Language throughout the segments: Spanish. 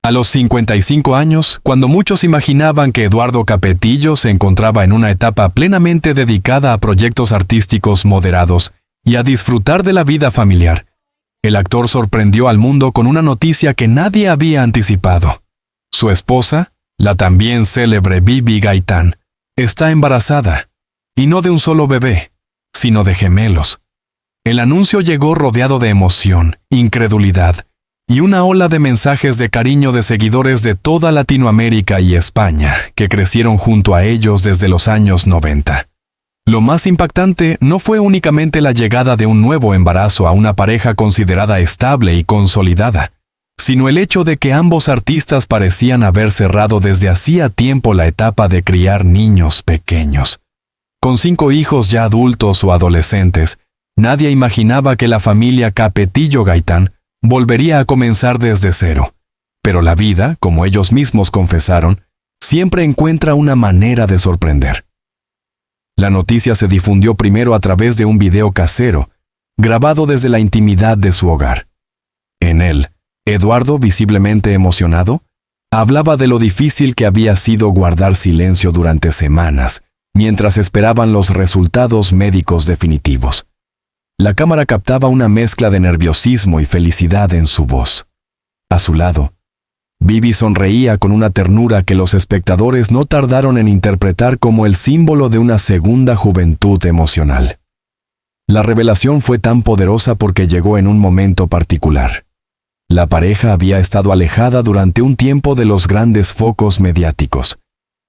A los 55 años, cuando muchos imaginaban que Eduardo Capetillo se encontraba en una etapa plenamente dedicada a proyectos artísticos moderados y a disfrutar de la vida familiar, el actor sorprendió al mundo con una noticia que nadie había anticipado. Su esposa, la también célebre Bibi Gaitán, está embarazada, y no de un solo bebé, sino de gemelos. El anuncio llegó rodeado de emoción, incredulidad, y una ola de mensajes de cariño de seguidores de toda Latinoamérica y España, que crecieron junto a ellos desde los años 90. Lo más impactante no fue únicamente la llegada de un nuevo embarazo a una pareja considerada estable y consolidada, sino el hecho de que ambos artistas parecían haber cerrado desde hacía tiempo la etapa de criar niños pequeños. Con 5 hijos ya adultos o adolescentes, nadie imaginaba que la familia Capetillo Gaitán volvería a comenzar desde cero. Pero la vida, como ellos mismos confesaron, siempre encuentra una manera de sorprender. La noticia se difundió primero a través de un video casero, grabado desde la intimidad de su hogar. En él, Eduardo, visiblemente emocionado, hablaba de lo difícil que había sido guardar silencio durante semanas, mientras esperaban los resultados médicos definitivos. La cámara captaba una mezcla de nerviosismo y felicidad en su voz. A su lado, Bibi sonreía con una ternura que los espectadores no tardaron en interpretar como el símbolo de una segunda juventud emocional. La revelación fue tan poderosa porque llegó en un momento particular. La pareja había estado alejada durante un tiempo de los grandes focos mediáticos,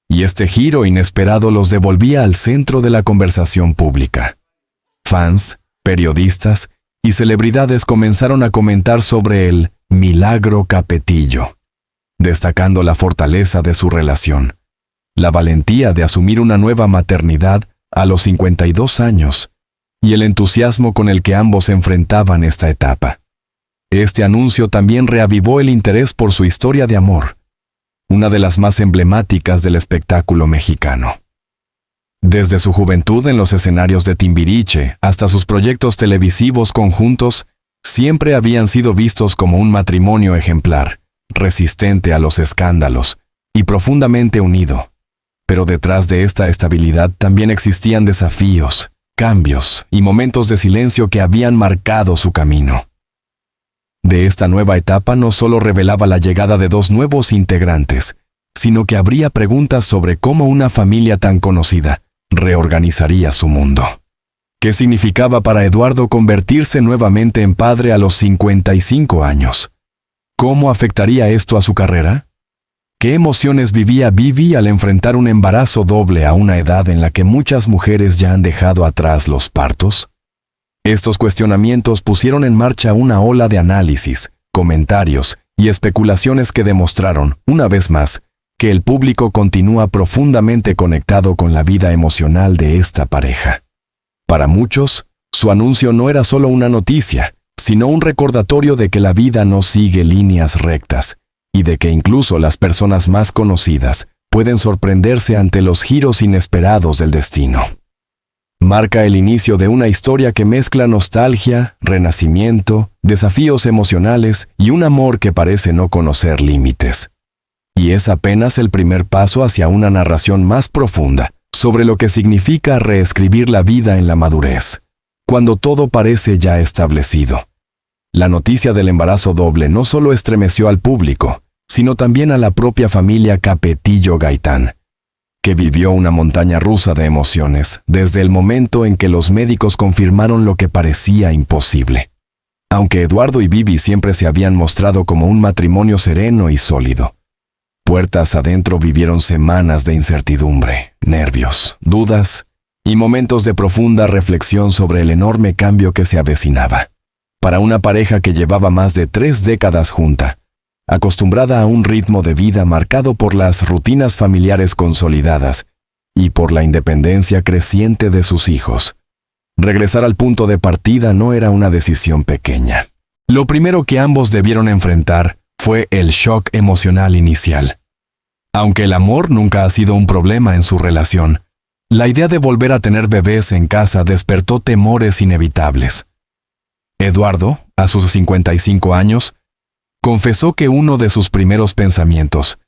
y este giro inesperado los devolvía al centro de la conversación pública. Fans, periodistas y celebridades comenzaron a comentar sobre el milagro Capetillo, destacando la fortaleza de su relación, la valentía de asumir una nueva maternidad a los 52 años y el entusiasmo con el que ambos enfrentaban esta etapa. Este anuncio también reavivó el interés por su historia de amor, una de las más emblemáticas del espectáculo mexicano. Desde su juventud en los escenarios de Timbiriche hasta sus proyectos televisivos conjuntos, siempre habían sido vistos como un matrimonio ejemplar, resistente a los escándalos y profundamente unido. Pero detrás de esta estabilidad también existían desafíos, cambios y momentos de silencio que habían marcado su camino. De esta nueva etapa no solo revelaba la llegada de 2 nuevos integrantes, sino que habría preguntas sobre cómo una familia tan conocida reorganizaría su mundo. ¿Qué significaba para Eduardo convertirse nuevamente en padre a los 55 años? ¿Cómo afectaría esto a su carrera? ¿Qué emociones vivía Bibi al enfrentar un embarazo doble a una edad en la que muchas mujeres ya han dejado atrás los partos? Estos cuestionamientos pusieron en marcha una ola de análisis, comentarios y especulaciones que demostraron, una vez más, que el público continúa profundamente conectado con la vida emocional de esta pareja. Para muchos, su anuncio no era solo una noticia, sino un recordatorio de que la vida no sigue líneas rectas, y de que incluso las personas más conocidas pueden sorprenderse ante los giros inesperados del destino. Marca el inicio de una historia que mezcla nostalgia, renacimiento, desafíos emocionales y un amor que parece no conocer límites. Y es apenas el primer paso hacia una narración más profunda sobre lo que significa reescribir la vida en la madurez, cuando todo parece ya establecido. La noticia del embarazo doble no solo estremeció al público, sino también a la propia familia Capetillo Gaitán, que vivió una montaña rusa de emociones desde el momento en que los médicos confirmaron lo que parecía imposible. Aunque Eduardo y Bibi siempre se habían mostrado como un matrimonio sereno y sólido, puertas adentro vivieron semanas de incertidumbre, nervios, dudas y momentos de profunda reflexión sobre el enorme cambio que se avecinaba. Para una pareja que llevaba más de 3 décadas junta, acostumbrada a un ritmo de vida marcado por las rutinas familiares consolidadas y por la independencia creciente de sus hijos, regresar al punto de partida no era una decisión pequeña. Lo primero que ambos debieron enfrentar fue el shock emocional inicial. Aunque el amor nunca ha sido un problema en su relación, la idea de volver a tener bebés en casa despertó temores inevitables. Eduardo, a sus 55 años, confesó que uno de sus primeros pensamientos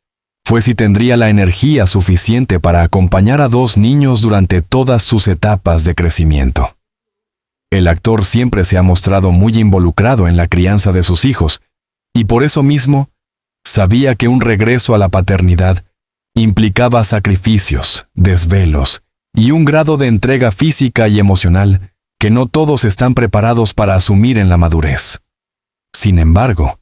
fue si tendría la energía suficiente para acompañar a 2 niños durante todas sus etapas de crecimiento. El actor siempre se ha mostrado muy involucrado en la crianza de sus hijos, y por eso mismo sabía que un regreso a la paternidad implicaba sacrificios, desvelos y un grado de entrega física y emocional que no todos están preparados para asumir en la madurez. Sin embargo,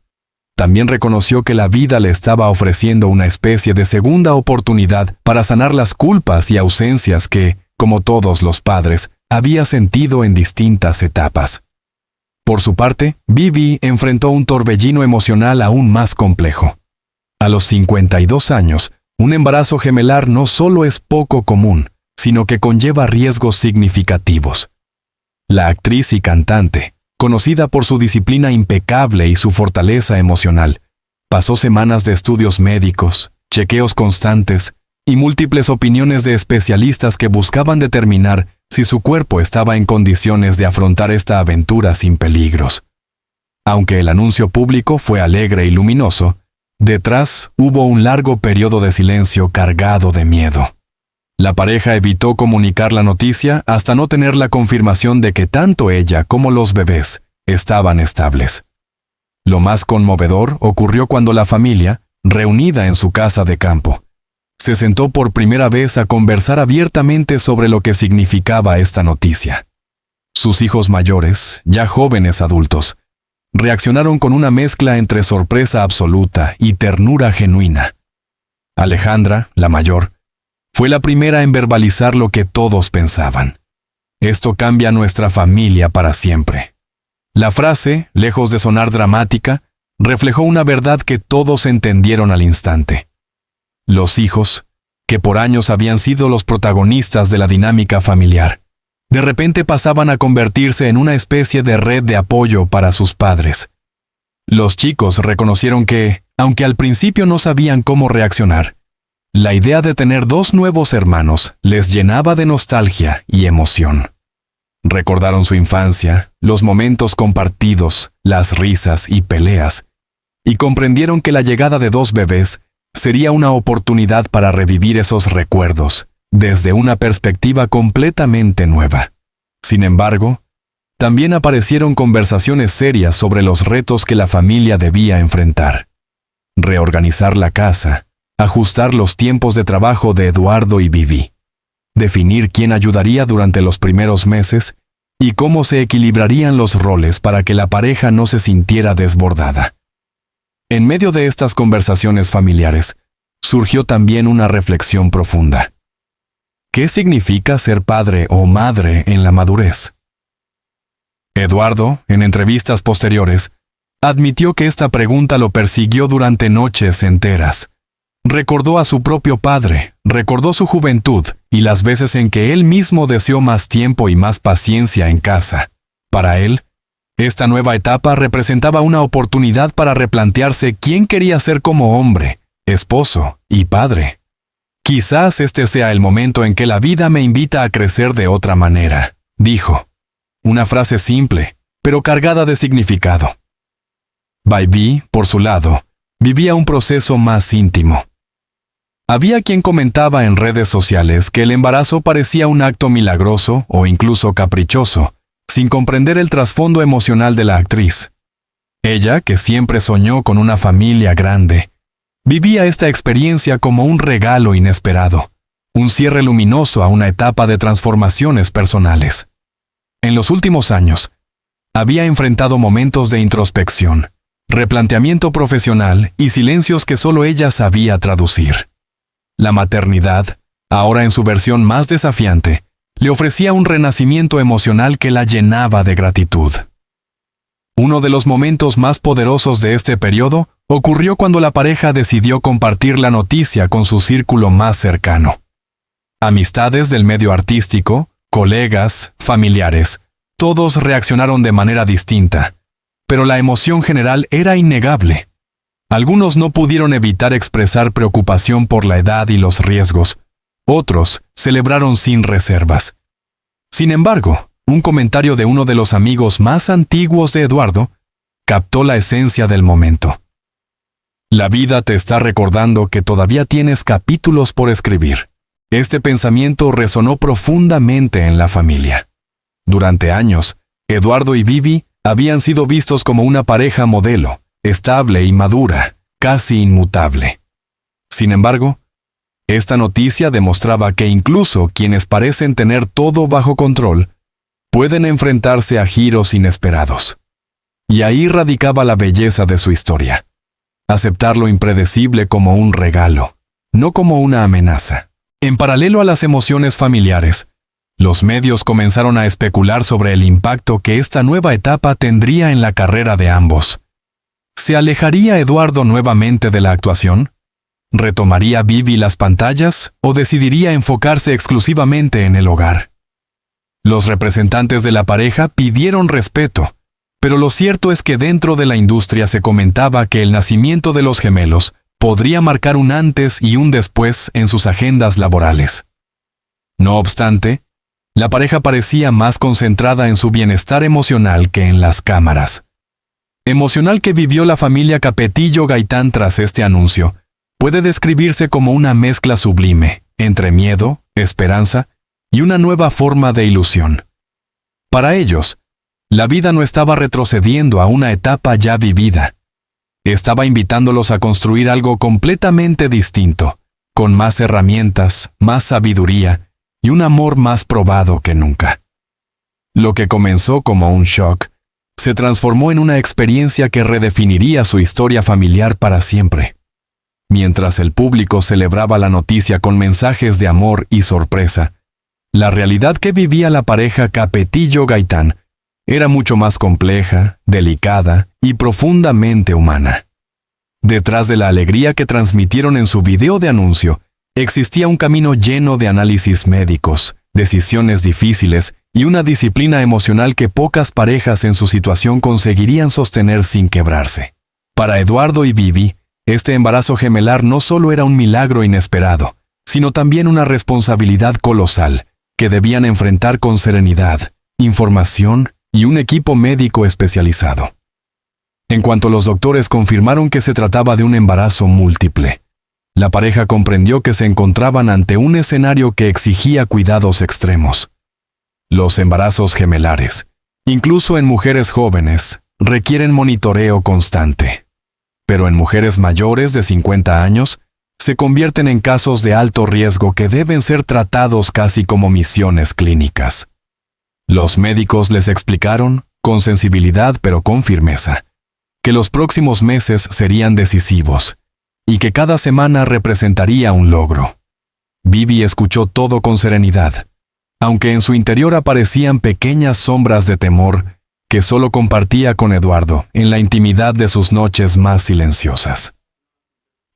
también reconoció que la vida le estaba ofreciendo una especie de segunda oportunidad para sanar las culpas y ausencias que, como todos los padres, había sentido en distintas etapas. Por su parte, Vivi enfrentó un torbellino emocional aún más complejo. A los 52 años, un embarazo gemelar no solo es poco común, sino que conlleva riesgos significativos. La actriz y cantante, conocida por su disciplina impecable y su fortaleza emocional, pasó semanas de estudios médicos, chequeos constantes y múltiples opiniones de especialistas que buscaban determinar si su cuerpo estaba en condiciones de afrontar esta aventura sin peligros. Aunque el anuncio público fue alegre y luminoso, detrás hubo un largo periodo de silencio cargado de miedo. La pareja evitó comunicar la noticia hasta no tener la confirmación de que tanto ella como los bebés estaban estables. Lo más conmovedor ocurrió cuando la familia, reunida en su casa de campo, se sentó por primera vez a conversar abiertamente sobre lo que significaba esta noticia. Sus hijos mayores, ya jóvenes adultos, reaccionaron con una mezcla entre sorpresa absoluta y ternura genuina. Alejandra, la mayor, fue la primera en verbalizar lo que todos pensaban. Esto cambia nuestra familia para siempre. La frase, lejos de sonar dramática, reflejó una verdad que todos entendieron al instante. Los hijos, que por años habían sido los protagonistas de la dinámica familiar, de repente pasaban a convertirse en una especie de red de apoyo para sus padres. Los chicos reconocieron que, aunque al principio no sabían cómo reaccionar, la idea de tener 2 nuevos hermanos les llenaba de nostalgia y emoción. Recordaron su infancia, los momentos compartidos, las risas y peleas, y comprendieron que la llegada de 2 bebés sería una oportunidad para revivir esos recuerdos desde una perspectiva completamente nueva. Sin embargo, también aparecieron conversaciones serias sobre los retos que la familia debía enfrentar. Reorganizar la casa, ajustar los tiempos de trabajo de Eduardo y Vivi, definir quién ayudaría durante los primeros meses y cómo se equilibrarían los roles para que la pareja no se sintiera desbordada. En medio de estas conversaciones familiares, surgió también una reflexión profunda. ¿Qué significa ser padre o madre en la madurez? Eduardo, en entrevistas posteriores, admitió que esta pregunta lo persiguió durante noches enteras. Recordó a su propio padre, recordó su juventud y las veces en que él mismo deseó más tiempo y más paciencia en casa. Para él, esta nueva etapa representaba una oportunidad para replantearse quién quería ser como hombre, esposo y padre. Quizás este sea el momento en que la vida me invita a crecer de otra manera, dijo. Una frase simple, pero cargada de significado. Vivi, por su lado, vivía un proceso más íntimo. Había quien comentaba en redes sociales que el embarazo parecía un acto milagroso o incluso caprichoso, sin comprender el trasfondo emocional de la actriz. Ella, que siempre soñó con una familia grande, vivía esta experiencia como un regalo inesperado, un cierre luminoso a una etapa de transformaciones personales. En los últimos años, había enfrentado momentos de introspección, replanteamiento profesional y silencios que solo ella sabía traducir. La maternidad, ahora en su versión más desafiante, le ofrecía un renacimiento emocional que la llenaba de gratitud. Uno de los momentos más poderosos de este periodo ocurrió cuando la pareja decidió compartir la noticia con su círculo más cercano. Amistades del medio artístico, colegas, familiares, todos reaccionaron de manera distinta, pero la emoción general era innegable. Algunos no pudieron evitar expresar preocupación por la edad y los riesgos. Otros celebraron sin reservas. Sin embargo, un comentario de uno de los amigos más antiguos de Eduardo captó la esencia del momento. La vida te está recordando que todavía tienes capítulos por escribir. Este pensamiento resonó profundamente en la familia. Durante años, Eduardo y Vivi habían sido vistos como una pareja modelo, estable y madura, casi inmutable. Sin embargo, esta noticia demostraba que incluso quienes parecen tener todo bajo control pueden enfrentarse a giros inesperados. Y ahí radicaba la belleza de su historia. Aceptar lo impredecible como un regalo, no como una amenaza. En paralelo a las emociones familiares, los medios comenzaron a especular sobre el impacto que esta nueva etapa tendría en la carrera de ambos. ¿Se alejaría Eduardo nuevamente de la actuación? ¿Retomaría Vivi las pantallas o decidiría enfocarse exclusivamente en el hogar? Los representantes de la pareja pidieron respeto, pero lo cierto es que dentro de la industria se comentaba que el nacimiento de los gemelos podría marcar un antes y un después en sus agendas laborales. No obstante, la pareja parecía más concentrada en su bienestar emocional que en las cámaras. Emocional que vivió la familia Capetillo Gaitán tras este anuncio puede describirse como una mezcla sublime entre miedo, esperanza y una nueva forma de ilusión. Para ellos, la vida no estaba retrocediendo a una etapa ya vivida. Estaba invitándolos a construir algo completamente distinto, con más herramientas, más sabiduría y un amor más probado que nunca. Lo que comenzó como un shock se transformó en una experiencia que redefiniría su historia familiar para siempre. Mientras el público celebraba la noticia con mensajes de amor y sorpresa, la realidad que vivía la pareja Capetillo Gaitán era mucho más compleja, delicada y profundamente humana. Detrás de la alegría que transmitieron en su video de anuncio, existía un camino lleno de análisis médicos, decisiones difíciles y una disciplina emocional que pocas parejas en su situación conseguirían sostener sin quebrarse. Para Eduardo y Vivi, este embarazo gemelar no solo era un milagro inesperado, sino también una responsabilidad colosal que debían enfrentar con serenidad, información y un equipo médico especializado. En cuanto los doctores confirmaron que se trataba de un embarazo múltiple, la pareja comprendió que se encontraban ante un escenario que exigía cuidados extremos. Los embarazos gemelares, incluso en mujeres jóvenes, requieren monitoreo constante. Pero en mujeres mayores de 50 años, se convierten en casos de alto riesgo que deben ser tratados casi como misiones clínicas. Los médicos les explicaron, con sensibilidad pero con firmeza, que los próximos meses serían decisivos y que cada semana representaría un logro. Vivi escuchó todo con serenidad, aunque en su interior aparecían pequeñas sombras de temor que solo compartía con Eduardo en la intimidad de sus noches más silenciosas.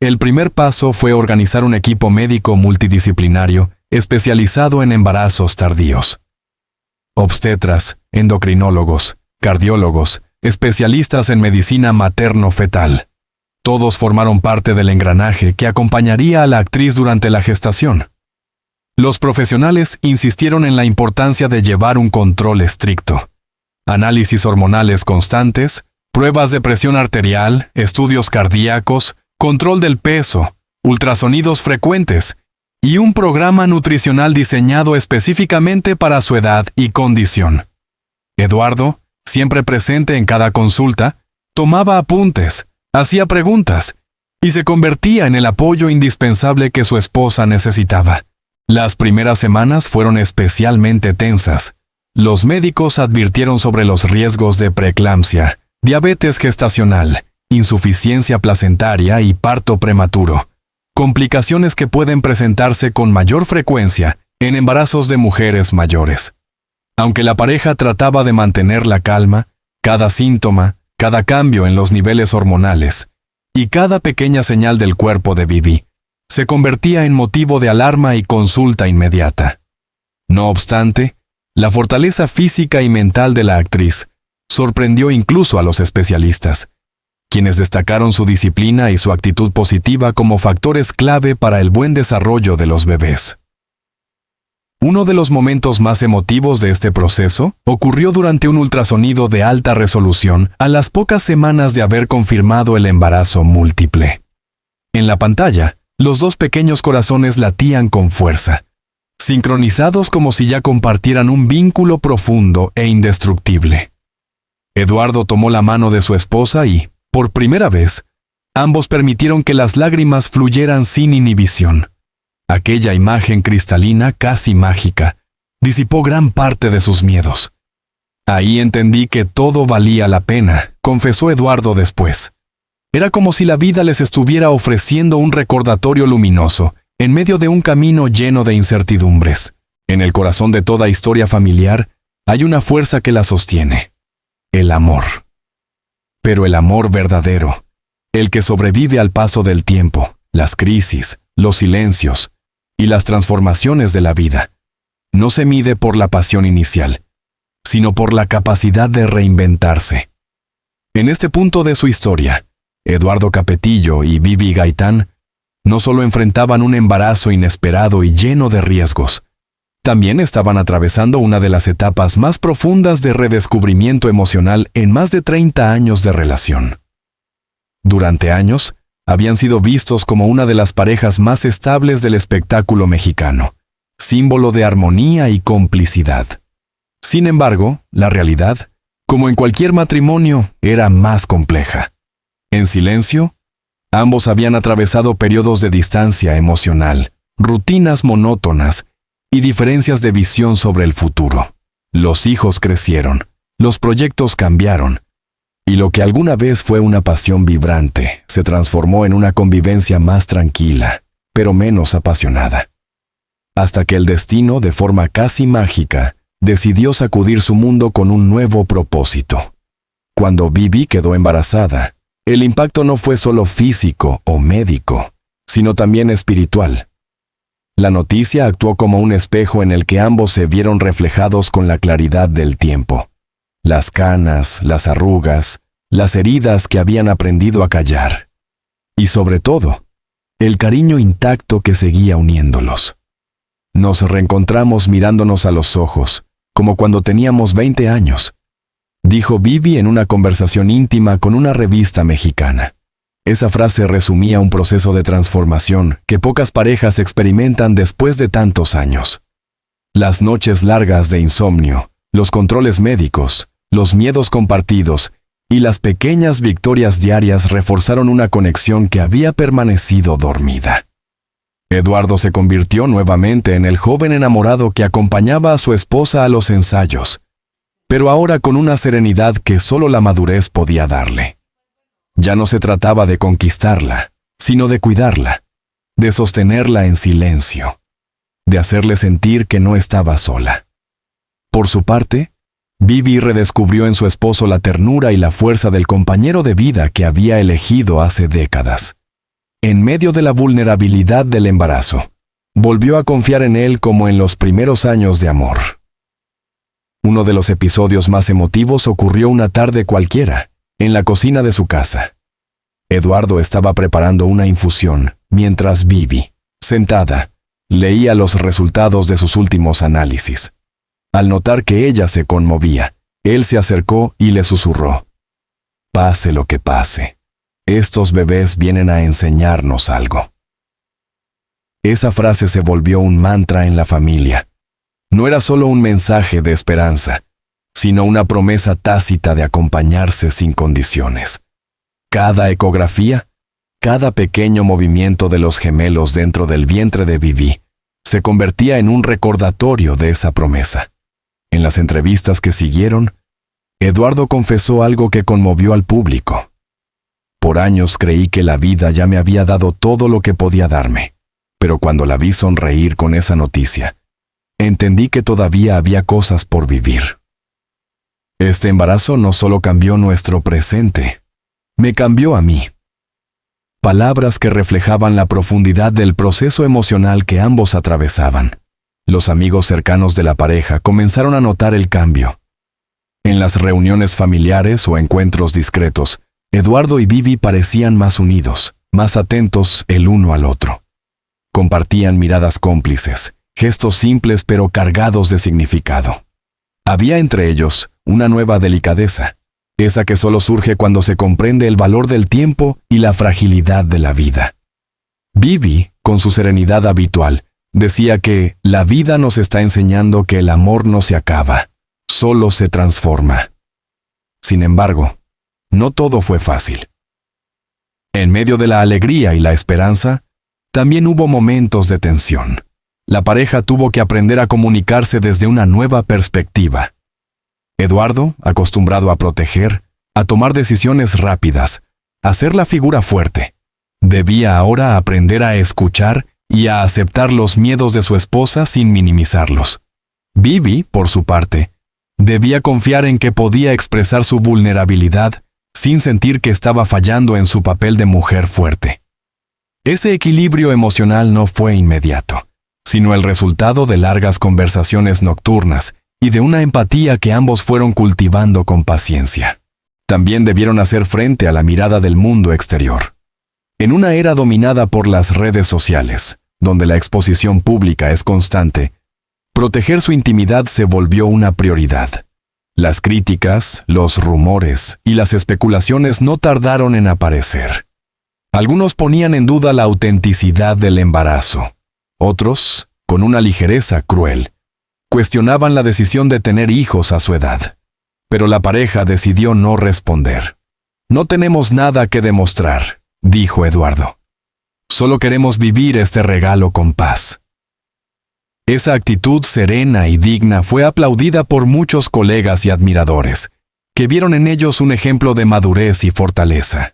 El primer paso fue organizar un equipo médico multidisciplinario especializado en embarazos tardíos. Obstetras, endocrinólogos, cardiólogos, especialistas en medicina materno-fetal. Todos formaron parte del engranaje que acompañaría a la actriz durante la gestación. Los profesionales insistieron en la importancia de llevar un control estricto. Análisis hormonales constantes, pruebas de presión arterial, estudios cardíacos, control del peso, ultrasonidos frecuentes y un programa nutricional diseñado específicamente para su edad y condición. Eduardo, siempre presente en cada consulta, tomaba apuntes, hacía preguntas y se convertía en el apoyo indispensable que su esposa necesitaba. Las primeras semanas fueron especialmente tensas. Los médicos advirtieron sobre los riesgos de preeclampsia, diabetes gestacional, insuficiencia placentaria y parto prematuro, complicaciones que pueden presentarse con mayor frecuencia en embarazos de mujeres mayores. Aunque la pareja trataba de mantener la calma, cada síntoma, cada cambio en los niveles hormonales y cada pequeña señal del cuerpo de Vivi se convertía en motivo de alarma y consulta inmediata. No obstante, la fortaleza física y mental de la actriz sorprendió incluso a los especialistas, quienes destacaron su disciplina y su actitud positiva como factores clave para el buen desarrollo de los bebés. Uno de los momentos más emotivos de este proceso ocurrió durante un ultrasonido de alta resolución a las pocas semanas de haber confirmado el embarazo múltiple. En la pantalla, los dos pequeños corazones latían con fuerza, sincronizados como si ya compartieran un vínculo profundo e indestructible. Eduardo tomó la mano de su esposa y, por primera vez, ambos permitieron que las lágrimas fluyeran sin inhibición. Aquella imagen cristalina, casi mágica, disipó gran parte de sus miedos. Ahí entendí que todo valía la pena, confesó Eduardo después. Era como si la vida les estuviera ofreciendo un recordatorio luminoso, en medio de un camino lleno de incertidumbres. En el corazón de toda historia familiar hay una fuerza que la sostiene: el amor. Pero el amor verdadero, el que sobrevive al paso del tiempo, las crisis, los silencios y las transformaciones de la vida, no se mide por la pasión inicial, sino por la capacidad de reinventarse. En este punto de su historia, Eduardo Capetillo y Vivi Gaitán no solo enfrentaban un embarazo inesperado y lleno de riesgos, también estaban atravesando una de las etapas más profundas de redescubrimiento emocional en más de 30 años de relación. Durante años, habían sido vistos como una de las parejas más estables del espectáculo mexicano, símbolo de armonía y complicidad. Sin embargo, la realidad, como en cualquier matrimonio, era más compleja. En silencio, ambos habían atravesado periodos de distancia emocional, rutinas monótonas y diferencias de visión sobre el futuro. Los hijos crecieron, los proyectos cambiaron, y lo que alguna vez fue una pasión vibrante se transformó en una convivencia más tranquila, pero menos apasionada. Hasta que el destino, de forma casi mágica, decidió sacudir su mundo con un nuevo propósito. Cuando Vivi quedó embarazada, el impacto no fue solo físico o médico, sino también espiritual. La noticia actuó como un espejo en el que ambos se vieron reflejados con la claridad del tiempo. Las canas, las arrugas, las heridas que habían aprendido a callar. Y sobre todo, el cariño intacto que seguía uniéndolos. Nos reencontramos mirándonos a los ojos, como cuando teníamos 20 años, dijo Vivi en una conversación íntima con una revista mexicana. Esa frase resumía un proceso de transformación que pocas parejas experimentan después de tantos años. Las noches largas de insomnio, los controles médicos, los miedos compartidos y las pequeñas victorias diarias reforzaron una conexión que había permanecido dormida. Eduardo se convirtió nuevamente en el joven enamorado que acompañaba a su esposa a los ensayos, pero ahora con una serenidad que solo la madurez podía darle. Ya no se trataba de conquistarla, sino de cuidarla, de sostenerla en silencio, de hacerle sentir que no estaba sola. Por su parte, Vivi redescubrió en su esposo la ternura y la fuerza del compañero de vida que había elegido hace décadas. En medio de la vulnerabilidad del embarazo, volvió a confiar en él como en los primeros años de amor. Uno de los episodios más emotivos ocurrió una tarde cualquiera, en la cocina de su casa. Eduardo estaba preparando una infusión, mientras Vivi, sentada, leía los resultados de sus últimos análisis. Al notar que ella se conmovía, él se acercó y le susurró: «Pase lo que pase, estos bebés vienen a enseñarnos algo». Esa frase se volvió un mantra en la familia. No era solo un mensaje de esperanza, sino una promesa tácita de acompañarse sin condiciones. Cada ecografía, cada pequeño movimiento de los gemelos dentro del vientre de Vivi, se convertía en un recordatorio de esa promesa. En las entrevistas que siguieron, Eduardo confesó algo que conmovió al público. Por años creí que la vida ya me había dado todo lo que podía darme, pero cuando la vi sonreír con esa noticia, entendí que todavía había cosas por vivir. Este embarazo no solo cambió nuestro presente, me cambió a mí. Palabras que reflejaban la profundidad del proceso emocional que ambos atravesaban. Los amigos cercanos de la pareja comenzaron a notar el cambio. En las reuniones familiares o encuentros discretos, Eduardo y Vivi parecían más unidos, más atentos el uno al otro. Compartían miradas cómplices, gestos simples pero cargados de significado. Había entre ellos una nueva delicadeza, esa que solo surge cuando se comprende el valor del tiempo y la fragilidad de la vida. Vivi, con su serenidad habitual, decía que la vida nos está enseñando que el amor no se acaba, solo se transforma. Sin embargo, no todo fue fácil. En medio de la alegría y la esperanza, también hubo momentos de tensión. La pareja tuvo que aprender a comunicarse desde una nueva perspectiva. Eduardo, acostumbrado a proteger, a tomar decisiones rápidas, a ser la figura fuerte, debía ahora aprender a escuchar y a aceptar los miedos de su esposa sin minimizarlos. Vivi, por su parte, debía confiar en que podía expresar su vulnerabilidad sin sentir que estaba fallando en su papel de mujer fuerte. Ese equilibrio emocional no fue inmediato, sino el resultado de largas conversaciones nocturnas y de una empatía que ambos fueron cultivando con paciencia. También debieron hacer frente a la mirada del mundo exterior. En una era dominada por las redes sociales, donde la exposición pública es constante, proteger su intimidad se volvió una prioridad. Las críticas, los rumores y las especulaciones no tardaron en aparecer. Algunos ponían en duda la autenticidad del embarazo. Otros, con una ligereza cruel, cuestionaban la decisión de tener hijos a su edad. Pero la pareja decidió no responder. «No tenemos nada que demostrar», dijo Eduardo. «Solo queremos vivir este regalo con paz». Esa actitud serena y digna fue aplaudida por muchos colegas y admiradores, que vieron en ellos un ejemplo de madurez y fortaleza.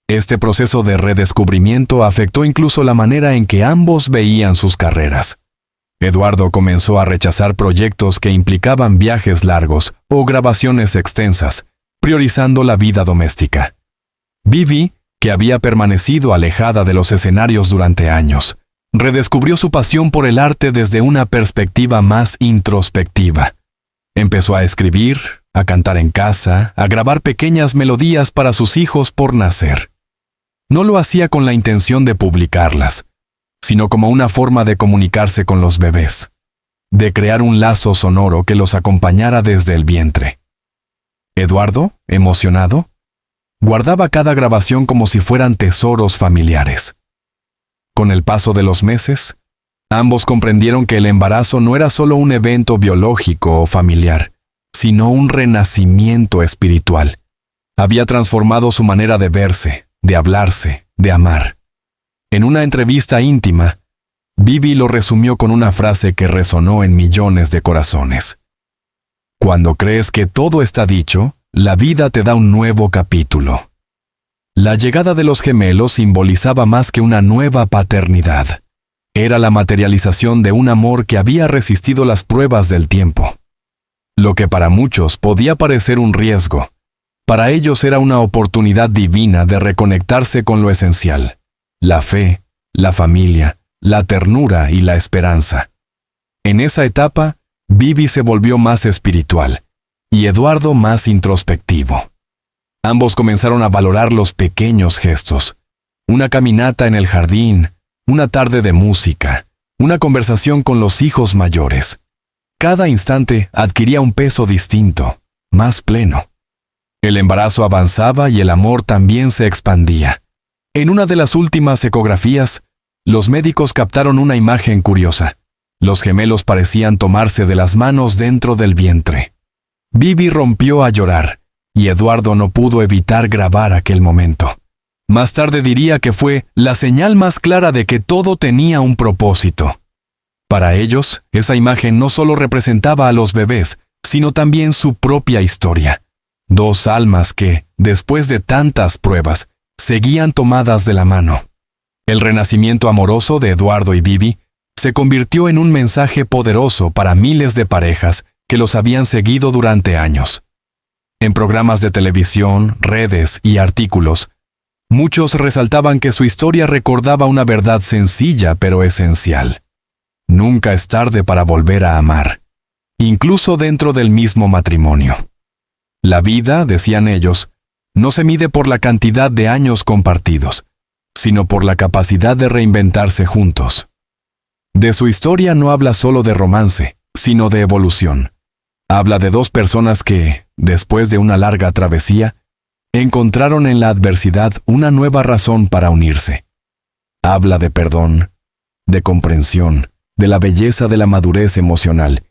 Este proceso de redescubrimiento afectó incluso la manera en que ambos veían sus carreras. Eduardo comenzó a rechazar proyectos que implicaban viajes largos o grabaciones extensas, priorizando la vida doméstica. Vivi, que había permanecido alejada de los escenarios durante años, redescubrió su pasión por el arte desde una perspectiva más introspectiva. Empezó a escribir, a cantar en casa, a grabar pequeñas melodías para sus hijos por nacer. No lo hacía con la intención de publicarlas, sino como una forma de comunicarse con los bebés, de crear un lazo sonoro que los acompañara desde el vientre. Eduardo, emocionado, guardaba cada grabación como si fueran tesoros familiares. Con el paso de los meses, ambos comprendieron que el embarazo no era solo un evento biológico o familiar, sino un renacimiento espiritual. Había transformado su manera de verse, de hablarse, de amar. En una entrevista íntima, Vivi lo resumió con una frase que resonó en millones de corazones. Cuando crees que todo está dicho, la vida te da un nuevo capítulo. La llegada de los gemelos simbolizaba más que una nueva paternidad. Era la materialización de un amor que había resistido las pruebas del tiempo. Lo que para muchos podía parecer un riesgo, para ellos era una oportunidad divina de reconectarse con lo esencial: la fe, la familia, la ternura y la esperanza. En esa etapa, Vivi se volvió más espiritual y Eduardo más introspectivo. Ambos comenzaron a valorar los pequeños gestos: una caminata en el jardín, una tarde de música, una conversación con los hijos mayores. Cada instante adquiría un peso distinto, más pleno. El embarazo avanzaba y el amor también se expandía. En una de las últimas ecografías, los médicos captaron una imagen curiosa. Los gemelos parecían tomarse de las manos dentro del vientre. Vivi rompió a llorar, y Eduardo no pudo evitar grabar aquel momento. Más tarde diría que fue la señal más clara de que todo tenía un propósito. Para ellos, esa imagen no solo representaba a los bebés, sino también su propia historia. Dos almas que, después de tantas pruebas, seguían tomadas de la mano. El renacimiento amoroso de Eduardo y Vivi se convirtió en un mensaje poderoso para miles de parejas que los habían seguido durante años. En programas de televisión, redes y artículos, muchos resaltaban que su historia recordaba una verdad sencilla pero esencial. Nunca es tarde para volver a amar, incluso dentro del mismo matrimonio. La vida, decían ellos, no se mide por la cantidad de años compartidos, sino por la capacidad de reinventarse juntos. De su historia no habla solo de romance, sino de evolución. Habla de dos personas que, después de una larga travesía, encontraron en la adversidad una nueva razón para unirse. Habla de perdón, de comprensión, de la belleza de la madurez emocional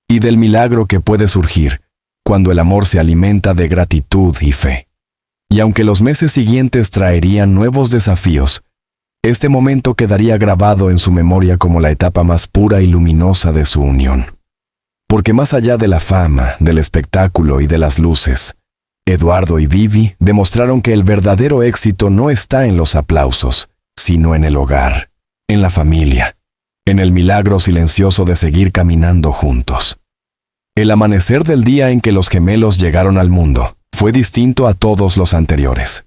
y del milagro que puede surgir cuando el amor se alimenta de gratitud y fe. Y aunque los meses siguientes traerían nuevos desafíos, este momento quedaría grabado en su memoria como la etapa más pura y luminosa de su unión. Porque más allá de la fama, del espectáculo y de las luces, Eduardo y Vivi demostraron que el verdadero éxito no está en los aplausos, sino en el hogar, en la familia, en el milagro silencioso de seguir caminando juntos. El amanecer del día en que los gemelos llegaron al mundo fue distinto a todos los anteriores.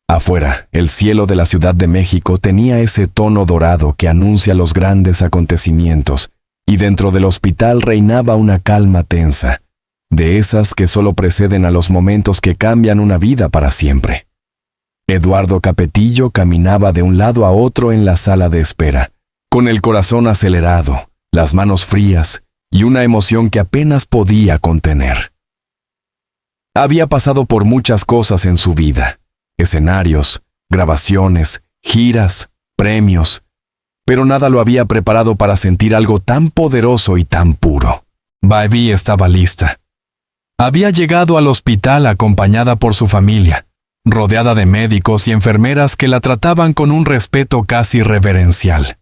Afuera, el cielo de la Ciudad de México tenía ese tono dorado que anuncia los grandes acontecimientos, y dentro del hospital reinaba una calma tensa, de esas que solo preceden a los momentos que cambian una vida para siempre. Eduardo Capetillo caminaba de un lado a otro en la sala de espera, con el corazón acelerado, las manos frías y una emoción que apenas podía contener. Había pasado por muchas cosas en su vida, escenarios, grabaciones, giras, premios, pero nada lo había preparado para sentir algo tan poderoso y tan puro. Vivi estaba lista. Había llegado al hospital acompañada por su familia, rodeada de médicos y enfermeras que la trataban con un respeto casi reverencial.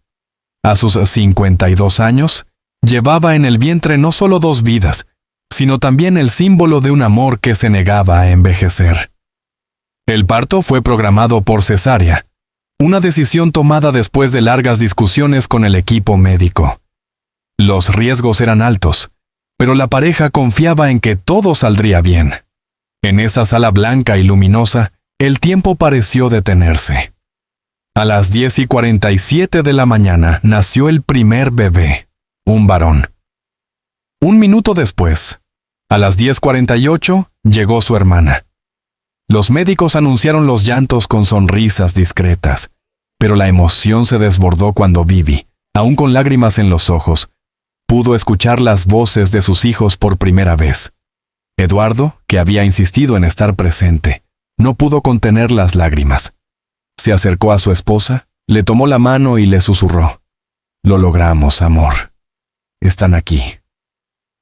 A sus 52 años, llevaba en el vientre no solo 2 vidas, sino también el símbolo de un amor que se negaba a envejecer. El parto fue programado por cesárea, una decisión tomada después de largas discusiones con el equipo médico. Los riesgos eran altos, pero la pareja confiaba en que todo saldría bien. En esa sala blanca y luminosa, el tiempo pareció detenerse. A las 10:47 de la mañana nació el primer bebé, un varón. Un minuto después, a las 10:48, llegó su hermana. Los médicos anunciaron los llantos con sonrisas discretas, pero la emoción se desbordó cuando Vivi, aún con lágrimas en los ojos, pudo escuchar las voces de sus hijos por primera vez. Eduardo, que había insistido en estar presente, no pudo contener las lágrimas. Se acercó a su esposa, le tomó la mano y le susurró: «Lo logramos, amor. Están aquí».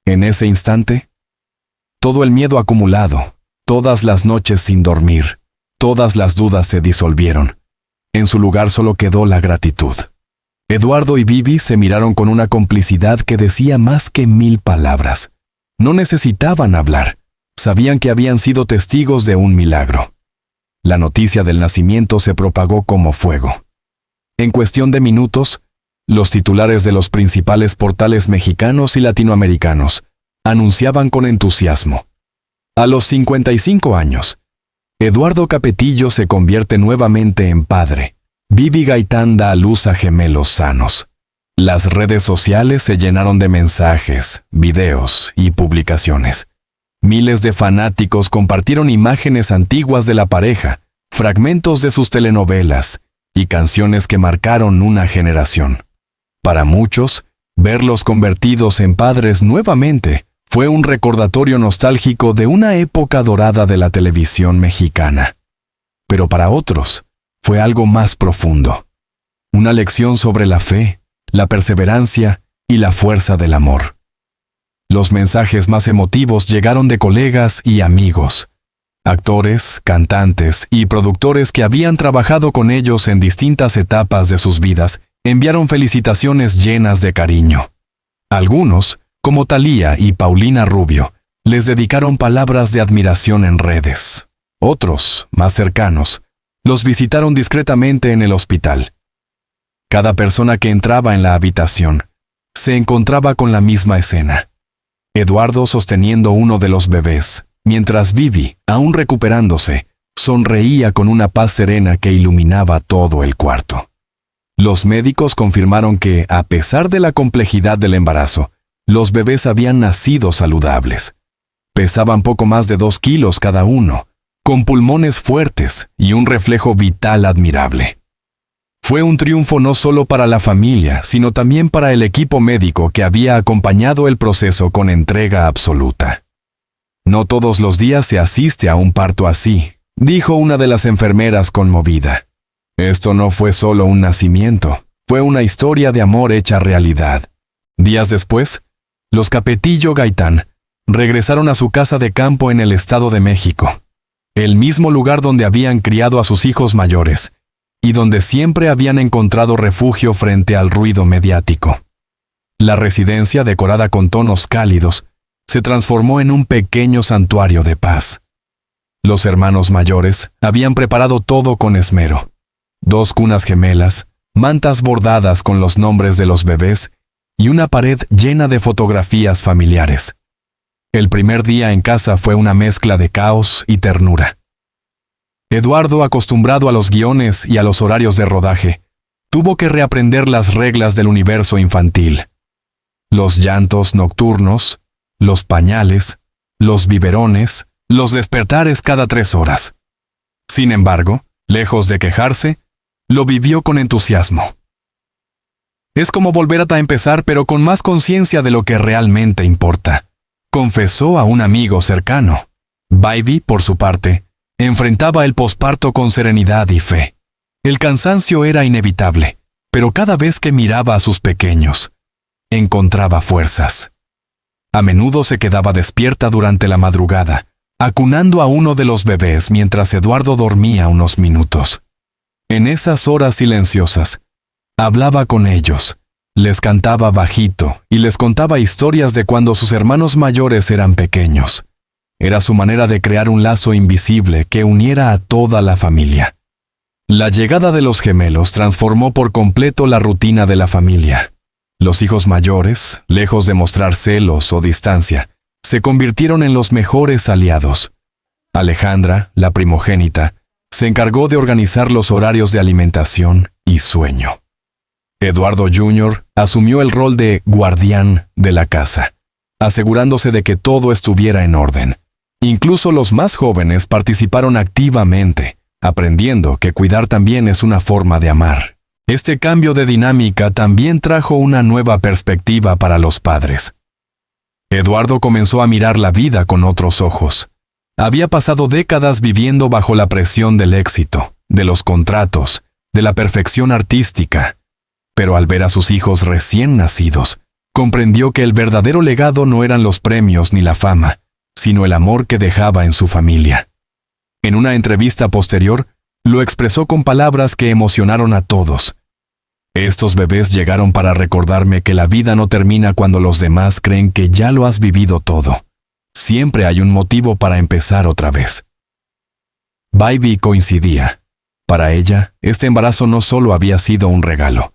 En ese instante, todo el miedo acumulado, todas las noches sin dormir, todas las dudas se disolvieron. En su lugar solo quedó la gratitud. Eduardo y Vivi se miraron con una complicidad que decía más que 1000 palabras. No necesitaban hablar, sabían que habían sido testigos de un milagro. La noticia del nacimiento se propagó como fuego. En cuestión de minutos, los titulares de los principales portales mexicanos y latinoamericanos anunciaban con entusiasmo: a los 55 años, Eduardo Capetillo se convierte nuevamente en padre. Vivi Gaitán da a luz a gemelos sanos. Las redes sociales se llenaron de mensajes, videos y publicaciones. Miles de fanáticos compartieron imágenes antiguas de la pareja, fragmentos de sus telenovelas y canciones que marcaron una generación. Para muchos, verlos convertidos en padres nuevamente fue un recordatorio nostálgico de una época dorada de la televisión mexicana. Pero para otros, fue algo más profundo. Una lección sobre la fe, la perseverancia y la fuerza del amor. Los mensajes más emotivos llegaron de colegas y amigos, actores, cantantes y productores que habían trabajado con ellos en distintas etapas de sus vidas, enviaron felicitaciones llenas de cariño. Algunos, como Thalía y Paulina Rubio, les dedicaron palabras de admiración en redes. Otros, más cercanos, los visitaron discretamente en el hospital. Cada persona que entraba en la habitación se encontraba con la misma escena. Eduardo sosteniendo uno de los bebés, mientras Vivi, aún recuperándose, sonreía con una paz serena que iluminaba todo el cuarto. Los médicos confirmaron que, a pesar de la complejidad del embarazo, los bebés habían nacido saludables. Pesaban poco más de 2 kilos cada uno, con pulmones fuertes y un reflejo vital admirable. Fue un triunfo no solo para la familia, sino también para el equipo médico que había acompañado el proceso con entrega absoluta. No todos los días se asiste a un parto así, dijo una de las enfermeras conmovida. Esto no fue solo un nacimiento, fue una historia de amor hecha realidad. Días después, los Capetillo Gaitán regresaron a su casa de campo en el Estado de México, el mismo lugar donde habían criado a sus hijos mayores, y donde siempre habían encontrado refugio frente al ruido mediático. La residencia, decorada con tonos cálidos, se transformó en un pequeño santuario de paz. Los hermanos mayores habían preparado todo con esmero. 2 cunas gemelas, mantas bordadas con los nombres de los bebés y una pared llena de fotografías familiares. El primer día en casa fue una mezcla de caos y ternura. Eduardo, acostumbrado a los guiones y a los horarios de rodaje, tuvo que reaprender las reglas del universo infantil. Los llantos nocturnos, los pañales, los biberones, los despertares cada 3 horas. Sin embargo, lejos de quejarse, lo vivió con entusiasmo. Es como volver a empezar, pero con más conciencia de lo que realmente importa, confesó a un amigo cercano. Baby, por su parte, enfrentaba el posparto con serenidad y fe. El cansancio era inevitable, pero cada vez que miraba a sus pequeños, encontraba fuerzas. A menudo se quedaba despierta durante la madrugada, acunando a uno de los bebés mientras Eduardo dormía unos minutos. En esas horas silenciosas, hablaba con ellos, les cantaba bajito y les contaba historias de cuando sus hermanos mayores eran pequeños. Era su manera de crear un lazo invisible que uniera a toda la familia. La llegada de los gemelos transformó por completo la rutina de la familia. Los hijos mayores, lejos de mostrar celos o distancia, se convirtieron en los mejores aliados. Alejandra, la primogénita, se encargó de organizar los horarios de alimentación y sueño. Eduardo Jr. asumió el rol de guardián de la casa, asegurándose de que todo estuviera en orden. Incluso los más jóvenes participaron activamente, aprendiendo que cuidar también es una forma de amar. Este cambio de dinámica también trajo una nueva perspectiva para los padres. Eduardo comenzó a mirar la vida con otros ojos. Había pasado décadas viviendo bajo la presión del éxito, de los contratos, de la perfección artística. Pero al ver a sus hijos recién nacidos, comprendió que el verdadero legado no eran los premios ni la fama, sino el amor que dejaba en su familia. En una entrevista posterior, lo expresó con palabras que emocionaron a todos. Estos bebés llegaron para recordarme que la vida no termina cuando los demás creen que ya lo has vivido todo. Siempre hay un motivo para empezar otra vez. Baby coincidía. Para ella, este embarazo no solo había sido un regalo,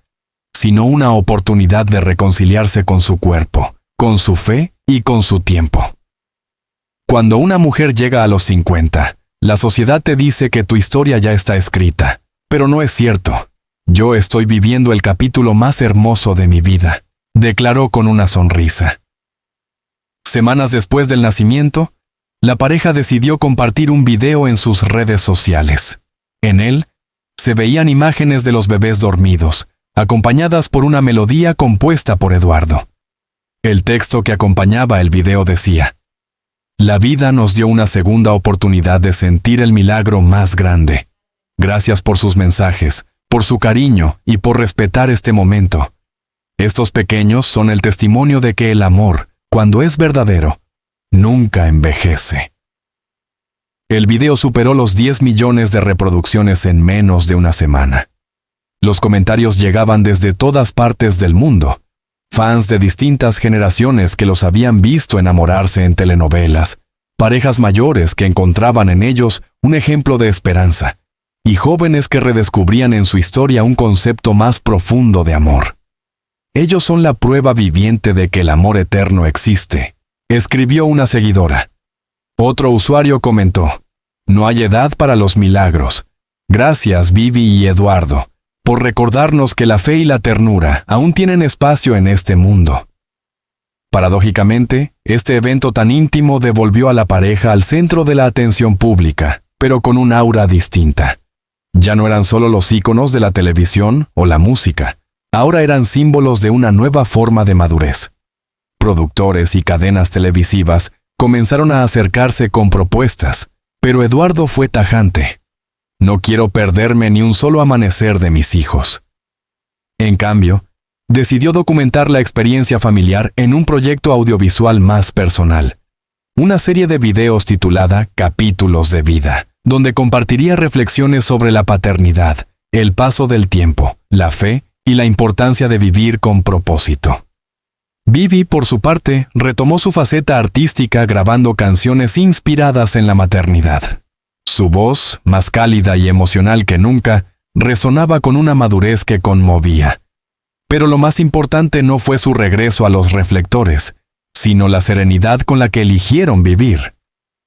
sino una oportunidad de reconciliarse con su cuerpo, con su fe y con su tiempo. Cuando una mujer llega a los 50, la sociedad te dice que tu historia ya está escrita, pero no es cierto. Yo estoy viviendo el capítulo más hermoso de mi vida, declaró con una sonrisa. Semanas después del nacimiento, la pareja decidió compartir un video en sus redes sociales. En él, se veían imágenes de los bebés dormidos, acompañadas por una melodía compuesta por Eduardo. El texto que acompañaba el video decía: La vida nos dio una segunda oportunidad de sentir el milagro más grande. Gracias por sus mensajes, por su cariño y por respetar este momento. Estos pequeños son el testimonio de que el amor, cuando es verdadero, nunca envejece. El video superó los 10 millones de reproducciones en menos de una semana. Los comentarios llegaban desde todas partes del mundo. Fans de distintas generaciones que los habían visto enamorarse en telenovelas, parejas mayores que encontraban en ellos un ejemplo de esperanza, y jóvenes que redescubrían en su historia un concepto más profundo de amor. Ellos son la prueba viviente de que el amor eterno existe, escribió una seguidora. Otro usuario comentó: No hay edad para los milagros. Gracias, Vivi y Eduardo, por recordarnos que la fe y la ternura aún tienen espacio en este mundo. Paradójicamente, este evento tan íntimo devolvió a la pareja al centro de la atención pública, pero con un aura distinta. Ya no eran solo los íconos de la televisión o la música, ahora eran símbolos de una nueva forma de madurez. Productores y cadenas televisivas comenzaron a acercarse con propuestas, pero Eduardo fue tajante. No quiero perderme ni un solo amanecer de mis hijos. En cambio, decidió documentar la experiencia familiar en un proyecto audiovisual más personal. Una serie de videos titulada Capítulos de Vida, donde compartiría reflexiones sobre la paternidad, el paso del tiempo, la fe y la importancia de vivir con propósito. Vivi, por su parte, retomó su faceta artística grabando canciones inspiradas en la maternidad. Su voz, más cálida y emocional que nunca, resonaba con una madurez que conmovía. Pero lo más importante no fue su regreso a los reflectores, sino la serenidad con la que eligieron vivir.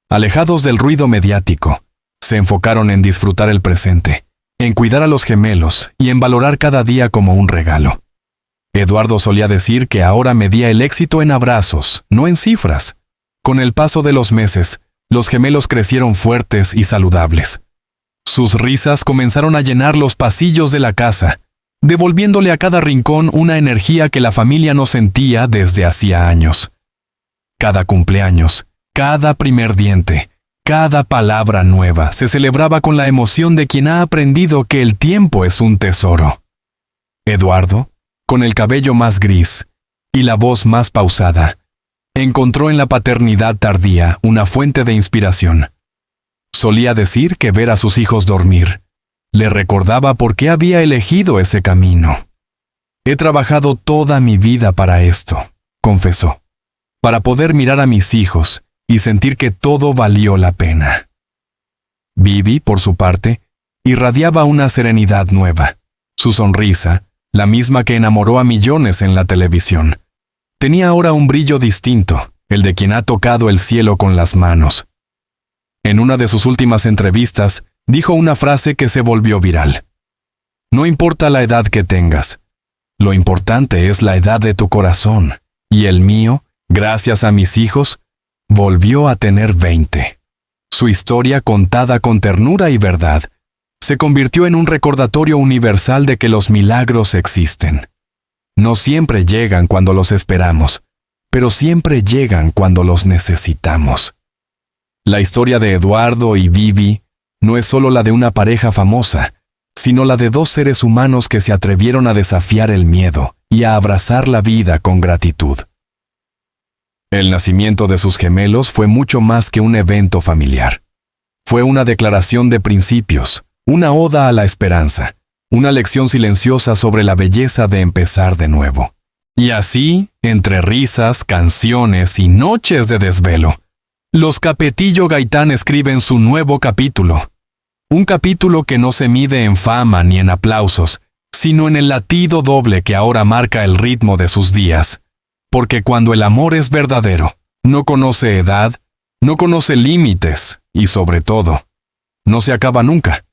Alejados del ruido mediático, se enfocaron en disfrutar el presente, en cuidar a los gemelos y en valorar cada día como un regalo. Eduardo solía decir que ahora medía el éxito en abrazos, no en cifras. Con el paso de los meses, los gemelos crecieron fuertes y saludables. Sus risas comenzaron a llenar los pasillos de la casa, devolviéndole a cada rincón una energía que la familia no sentía desde hacía años. Cada cumpleaños, cada primer diente, cada palabra nueva se celebraba con la emoción de quien ha aprendido que el tiempo es un tesoro. Eduardo, con el cabello más gris y la voz más pausada, encontró en la paternidad tardía una fuente de inspiración. Solía decir que ver a sus hijos dormir le recordaba por qué había elegido ese camino. He trabajado toda mi vida para esto, confesó, para poder mirar a mis hijos y sentir que todo valió la pena. Vivi, por su parte, irradiaba una serenidad nueva. Su sonrisa, la misma que enamoró a millones en la televisión, tenía ahora un brillo distinto, el de quien ha tocado el cielo con las manos. En una de sus últimas entrevistas, dijo una frase que se volvió viral. No importa la edad que tengas, lo importante es la edad de tu corazón, y el mío, gracias a mis hijos, volvió a tener 20. Su historia, contada con ternura y verdad, se convirtió en un recordatorio universal de que los milagros existen. No siempre llegan cuando los esperamos, pero siempre llegan cuando los necesitamos. La historia de Eduardo y Vivi no es solo la de una pareja famosa, sino la de dos seres humanos que se atrevieron a desafiar el miedo y a abrazar la vida con gratitud. El nacimiento de sus gemelos fue mucho más que un evento familiar. Fue una declaración de principios, una oda a la esperanza, una lección silenciosa sobre la belleza de empezar de nuevo. Y así, entre risas, canciones y noches de desvelo, los Capetillo Gaitán escriben su nuevo capítulo. Un capítulo que no se mide en fama ni en aplausos, sino en el latido doble que ahora marca el ritmo de sus días. Porque cuando el amor es verdadero, no conoce edad, no conoce límites y, sobre todo, no se acaba nunca.